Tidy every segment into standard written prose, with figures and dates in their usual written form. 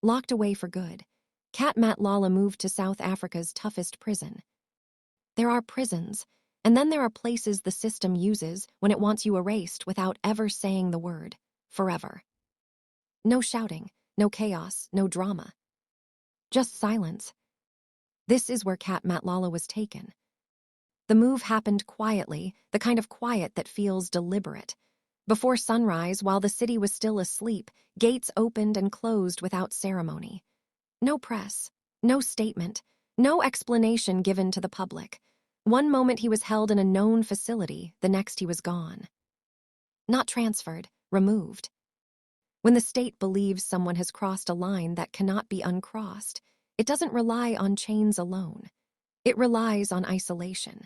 Locked away for good, Cat Matlala moved to South Africa's toughest prison. There are prisons, and then there are places the system uses when it wants you erased without ever saying the word, forever. No shouting, no chaos, no drama. Just silence. This is where Cat Matlala was taken. The move happened quietly, the kind of quiet that feels deliberate. Before sunrise, while the city was still asleep, gates opened and closed without ceremony. No press, no statement, no explanation given to the public. One moment he was held in a known facility, the next he was gone. Not transferred, removed. When the state believes someone has crossed a line that cannot be uncrossed, it doesn't rely on chains alone. It relies on isolation.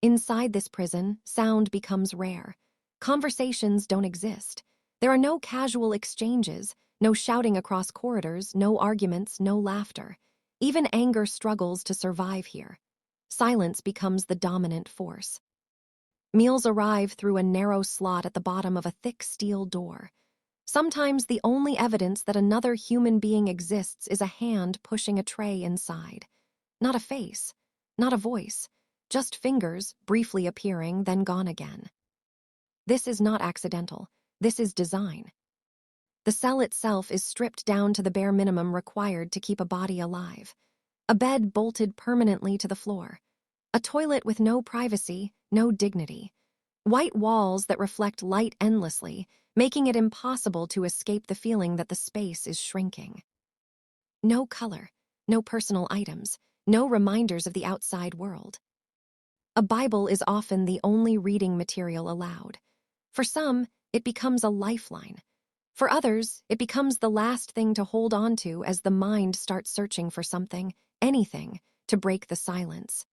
Inside this prison, sound becomes rare. Conversations don't exist. There are no casual exchanges, no shouting across corridors, no arguments, no laughter. Even anger struggles to survive here. Silence becomes the dominant force. Meals arrive through a narrow slot at the bottom of a thick steel door. Sometimes the only evidence that another human being exists is a hand pushing a tray inside. Not a face, not a voice, just fingers briefly appearing, then gone again. This is not accidental. This is design. The cell itself is stripped down to the bare minimum required to keep a body alive. A bed bolted permanently to the floor. A toilet with no privacy, no dignity. White walls that reflect light endlessly, making it impossible to escape the feeling that the space is shrinking. No color, no personal items, no reminders of the outside world. A Bible is often the only reading material allowed. For some, it becomes a lifeline. For others, it becomes the last thing to hold on to as the mind starts searching for something, anything, to break the silence.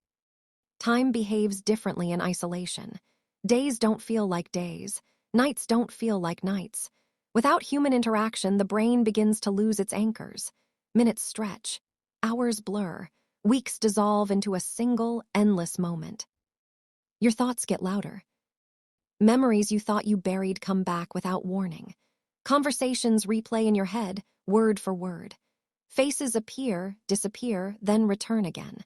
Time behaves differently in isolation. Days don't feel like days. Nights don't feel like nights. Without human interaction, the brain begins to lose its anchors. Minutes stretch. Hours blur. Weeks dissolve into a single, endless moment. Your thoughts get louder. Memories you thought you buried come back without warning. Conversations replay in your head, word for word. Faces appear, disappear, then return again.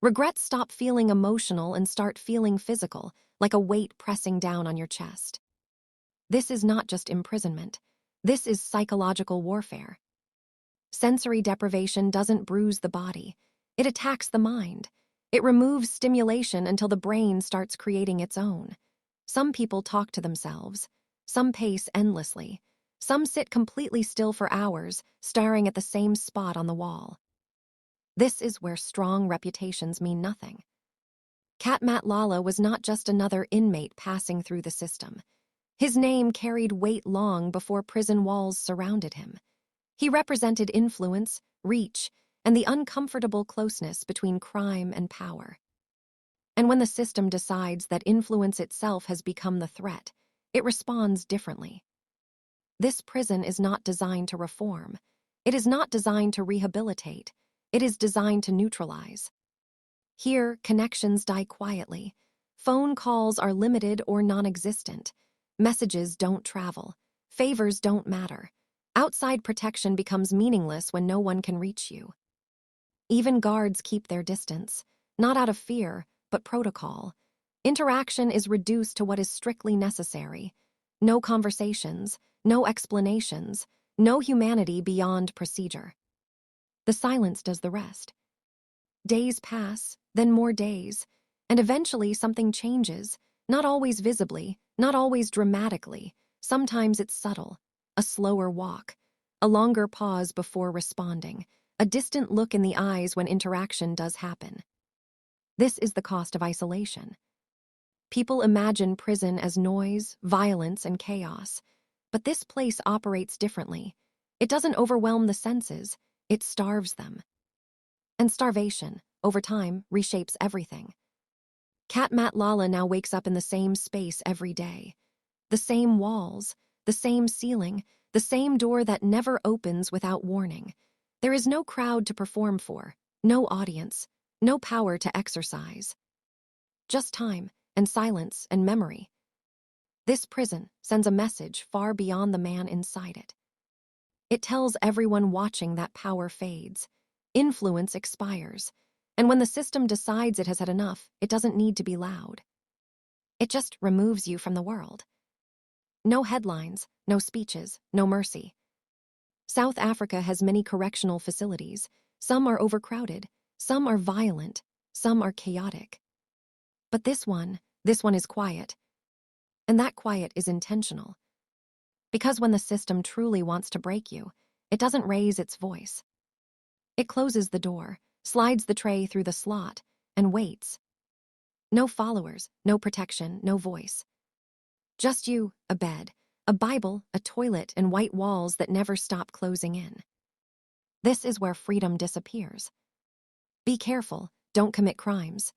Regrets stop feeling emotional and start feeling physical, like a weight pressing down on your chest. This is not just imprisonment. This is psychological warfare. Sensory deprivation doesn't bruise the body. It attacks the mind. It removes stimulation until the brain starts creating its own. Some people talk to themselves. Some pace endlessly. Some sit completely still for hours, staring at the same spot on the wall. This is where strong reputations mean nothing. Cat Matlala was not just another inmate passing through the system. His name carried weight long before prison walls surrounded him. He represented influence, reach, and the uncomfortable closeness between crime and power. And when the system decides that influence itself has become the threat, it responds differently. This prison is not designed to reform. It is not designed to rehabilitate. It is designed to neutralize. Here, connections die quietly. Phone calls are limited or non-existent. Messages don't travel. Favors don't matter. Outside protection becomes meaningless when no one can reach you. Even guards keep their distance, not out of fear, but protocol. Interaction is reduced to what is strictly necessary. No conversations, no explanations, no humanity beyond procedure. The silence does the rest. Days pass, then more days, and eventually something changes, not always visibly, not always dramatically. Sometimes it's subtle, a slower walk, a longer pause before responding, a distant look in the eyes when interaction does happen. This is the cost of isolation. People imagine prison as noise, violence, and chaos, but this place operates differently. It doesn't overwhelm the senses, it starves them. And starvation, over time, reshapes everything. Cat Matlala now wakes up in the same space every day. The same walls, the same ceiling, the same door that never opens without warning. There is no crowd to perform for, no audience, no power to exercise. Just time, and silence, and memory. This prison sends a message far beyond the man inside it. It tells everyone watching that power fades. Influence expires. And when the system decides it has had enough, it doesn't need to be loud. It just removes you from the world. No headlines, no speeches, no mercy. South Africa has many correctional facilities. Some are overcrowded, some are violent, some are chaotic. But this one is quiet. And that quiet is intentional. Because when the system truly wants to break you, it doesn't raise its voice. It closes the door, slides the tray through the slot, and waits. No followers, no protection, no voice. Just you, a bed, a Bible, a toilet, and white walls that never stop closing in. This is where freedom disappears. Be careful, don't commit crimes.